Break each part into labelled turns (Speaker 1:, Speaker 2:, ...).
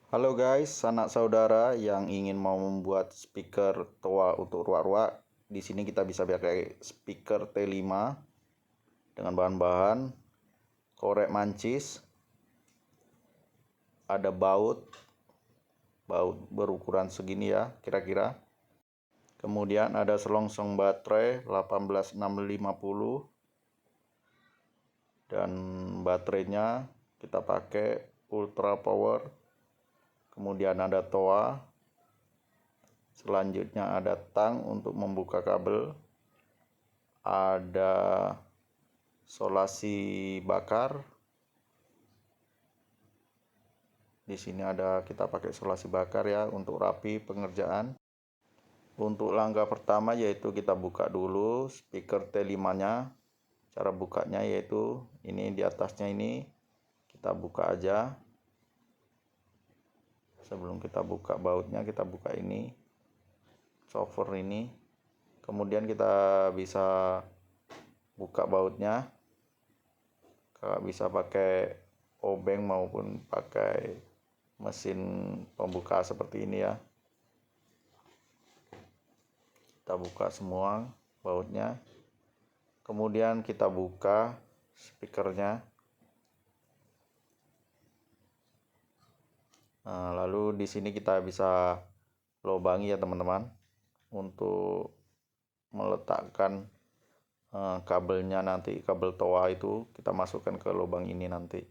Speaker 1: Halo guys, anak saudara yang ingin mau membuat speaker toa untuk ruak-ruak. Di sini kita bisa pakai speaker T5 dengan bahan-bahan korek mancis, ada baut berukuran segini ya kira-kira. Kemudian ada selongsong baterai 18650 dan baterainya kita pakai ultra power. Kemudian ada toa. Selanjutnya ada tang untuk membuka kabel. Ada solasi bakar. Di sini kita pakai solasi bakar ya untuk rapi pengerjaan. Untuk langkah pertama yaitu kita buka dulu speaker T5-nya. Cara bukanya yaitu ini di atasnya ini kita buka aja. Sebelum kita buka bautnya, kita buka ini cover ini. Kemudian kita bisa buka bautnya. Kakak bisa pakai obeng maupun pakai mesin pembuka seperti ini ya. Kita buka semua bautnya. Kemudian kita buka speakernya. Nah, lalu di sini kita bisa lobangi ya teman-teman untuk meletakkan kabelnya, nanti kabel toa itu kita masukkan ke lubang ini nanti.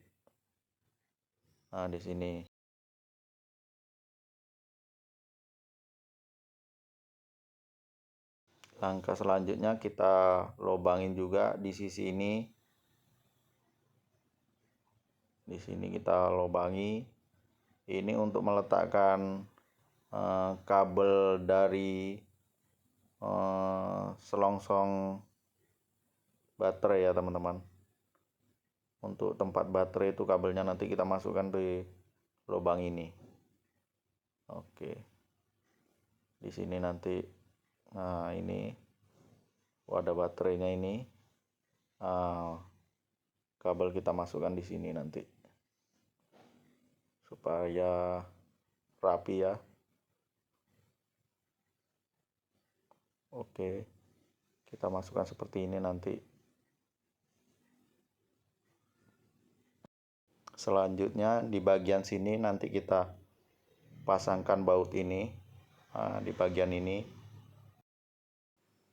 Speaker 1: Nah, di sini. Langkah selanjutnya kita lubangin juga di sisi ini. Di sini kita lubangi. Ini untuk meletakkan kabel dari selongsong baterai ya teman-teman. Untuk tempat baterai itu kabelnya nanti kita masukkan di lubang ini. Oke. Di sini nanti, nah ini wadah baterainya ini. Kabel kita masukkan di sini nanti supaya rapi ya. Oke, kita masukkan seperti ini nanti. Selanjutnya di bagian sini nanti kita pasangkan baut ini. Nah, di bagian ini.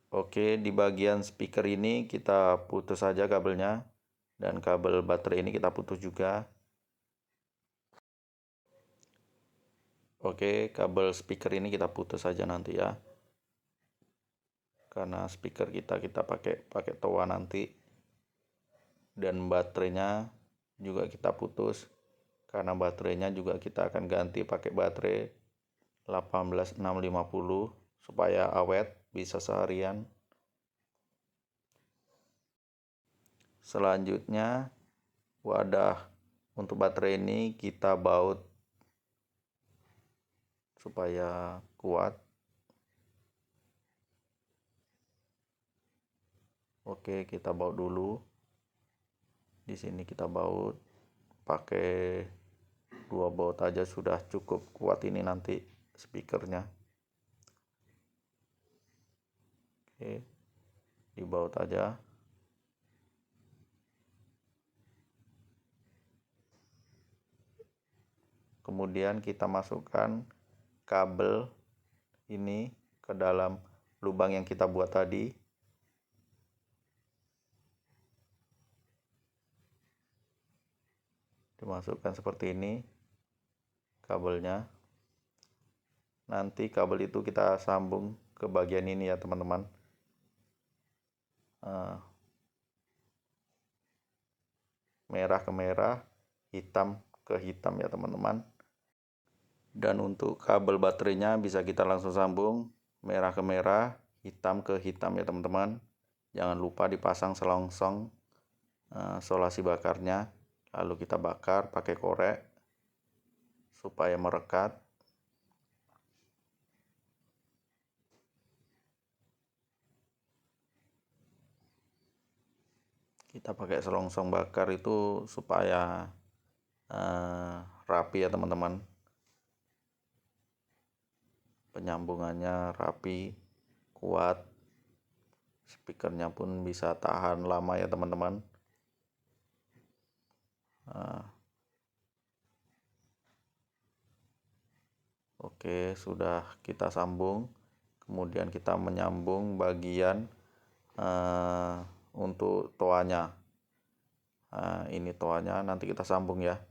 Speaker 1: Oke, di bagian speaker ini kita putus saja kabelnya, dan kabel baterai ini kita putus juga. Oke, kabel speaker ini kita putus saja nanti ya. Karena speaker kita pakai toa nanti. Dan baterainya juga kita putus. Karena baterainya juga kita akan ganti pakai baterai 18650 supaya awet bisa seharian. Selanjutnya wadah untuk baterai ini kita baut supaya kuat. Oke, kita baut dulu. Di sini kita baut pakai 2 baut aja sudah cukup kuat ini nanti speakernya. Oke, dibaut aja. Kemudian kita masukkan kabel ini ke dalam lubang yang kita buat tadi. Dimasukkan seperti ini kabelnya. Nanti kabel itu kita sambung ke bagian ini ya teman-teman. Merah ke merah, hitam ke hitam ya teman-teman. Dan untuk kabel baterainya bisa kita langsung sambung merah ke merah, hitam ke hitam ya teman-teman. Jangan lupa dipasang selongsong solasi bakarnya. Lalu kita bakar pakai korek supaya merekat. Kita pakai selongsong bakar itu supaya rapi ya teman-teman. penyambungannya rapi, kuat, speakernya pun bisa tahan lama ya teman-teman. Oke, sudah kita sambung. Kemudian kita menyambung bagian untuk toanya. Ini toanya, nanti kita sambung ya.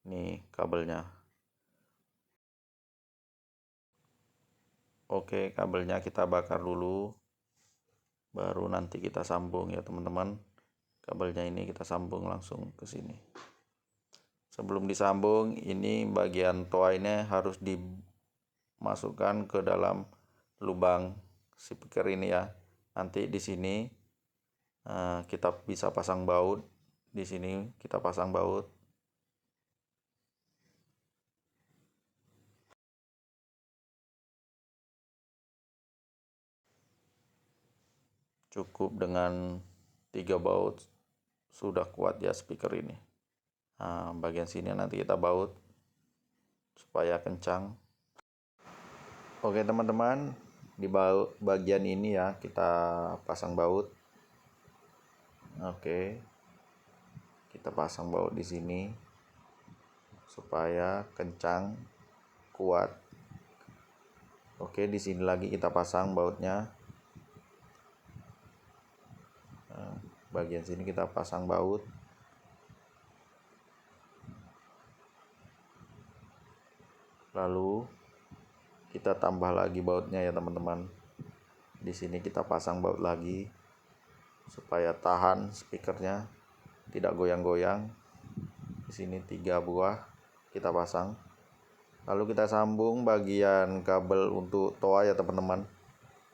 Speaker 1: Ini kabelnya. Oke, kabelnya kita bakar dulu, baru nanti kita sambung ya teman-teman. Kabelnya ini kita sambung langsung ke sini. Sebelum disambung, ini bagian toa ini harus dimasukkan ke dalam lubang speaker ini ya. Nanti di sini kita bisa pasang baut. Di sini kita pasang baut. Cukup dengan 3 baut sudah kuat ya speaker ini. Bagian sini nanti kita baut supaya kencang. Oke teman-teman, di bagian ini ya kita pasang baut. Oke, kita pasang baut di sini supaya kencang, kuat. Oke, di sini lagi kita pasang bautnya. Bagian sini kita pasang baut. Lalu kita tambah lagi bautnya ya teman-teman. Di sini kita pasang baut lagi supaya tahan speakernya, tidak goyang-goyang. Di sini 3 buah kita pasang. Lalu kita sambung bagian kabel untuk toa ya teman-teman.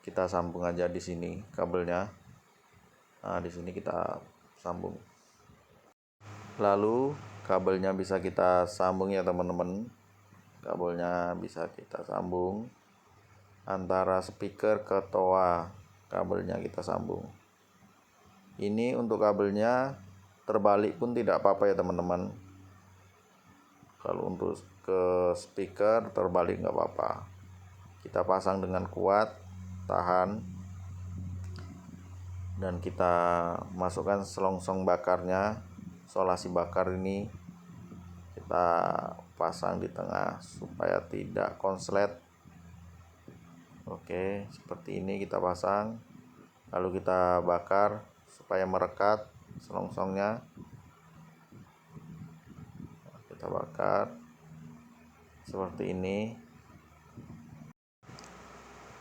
Speaker 1: Kita sambung aja di sini kabelnya. Di sini kita sambung. Lalu kabelnya bisa kita sambung ya teman-teman. Kabelnya bisa kita sambung antara speaker ke toa. Kabelnya kita sambung. Ini untuk kabelnya terbalik pun tidak apa-apa ya teman-teman. Kalau untuk ke speaker terbalik nggak apa-apa. Kita pasang dengan kuat, tahan. Dan kita masukkan selongsong bakarnya, solasi bakar ini kita pasang di tengah supaya tidak konslet. Oke, seperti ini kita pasang, lalu kita bakar supaya merekat selongsongnya. Kita bakar seperti ini.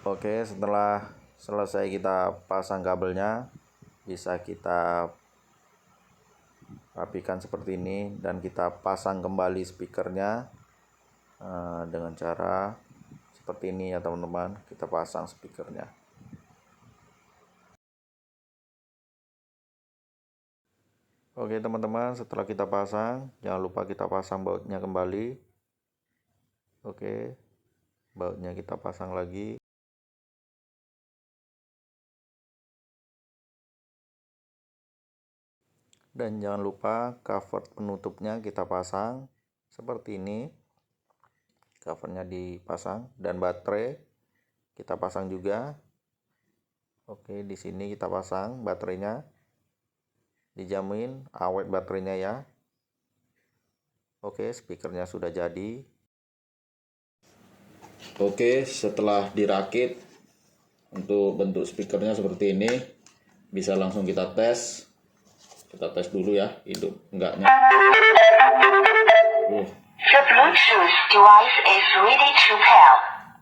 Speaker 1: Oke, setelah selesai kita pasang kabelnya, bisa kita rapikan seperti ini dan kita pasang kembali speakernya dengan cara seperti ini ya teman-teman. Kita pasang speakernya. Oke teman-teman, setelah kita pasang, jangan lupa kita pasang bautnya kembali. Oke, bautnya kita pasang lagi. Dan jangan lupa cover penutupnya kita pasang seperti ini. Covernya dipasang dan baterai kita pasang juga. Oke, di sini kita pasang baterainya. Dijamin awet baterainya ya. Oke, speakernya sudah jadi. Oke, setelah dirakit untuk bentuk speakernya seperti ini, bisa langsung kita tes. Kita tes dulu ya, hidup enggaknya.
Speaker 2: The Bluetooth device is ready to pair.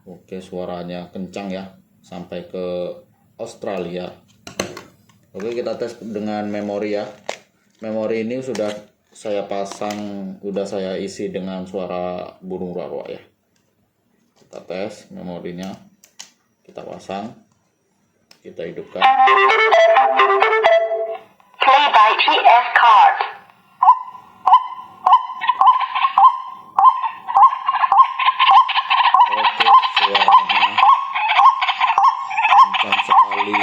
Speaker 1: Oke, suaranya kencang ya, sampai ke Australia. Oke, kita tes dengan memori ya. Memori ini sudah saya pasang, sudah saya isi dengan suara burung rawa ya. Kita tes memorinya, kita pasang, kita hidupkan.
Speaker 2: Play by TS card.
Speaker 1: Oke, suaranya kencang sekali.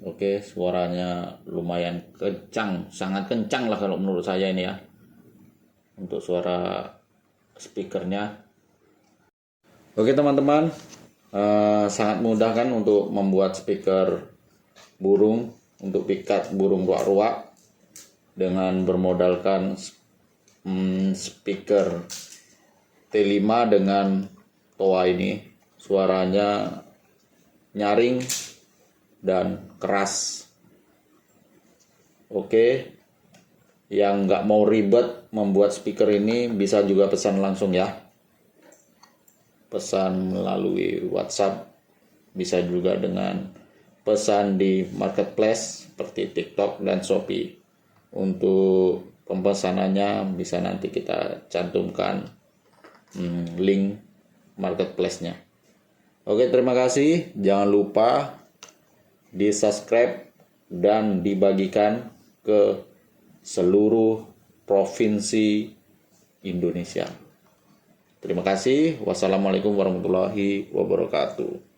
Speaker 1: Oke, suaranya lumayan kencang, sangat kencang lah kalau menurut saya ini ya, untuk suara speakernya. Oke teman-teman, sangat mudah kan untuk membuat speaker burung, untuk pikat burung ruak-ruak dengan bermodalkan speaker T5 dengan toa ini. Suaranya nyaring dan keras. Oke, yang nggak mau ribet membuat speaker ini bisa juga pesan langsung ya, pesan melalui WhatsApp, bisa juga dengan pesan di marketplace seperti TikTok dan Shopee. Untuk pemesanannya bisa nanti kita cantumkan link marketplace-nya. Oke, terima kasih. Jangan lupa di subscribe dan dibagikan ke seluruh provinsi Indonesia. Terima kasih. Wassalamualaikum warahmatullahi wabarakatuh.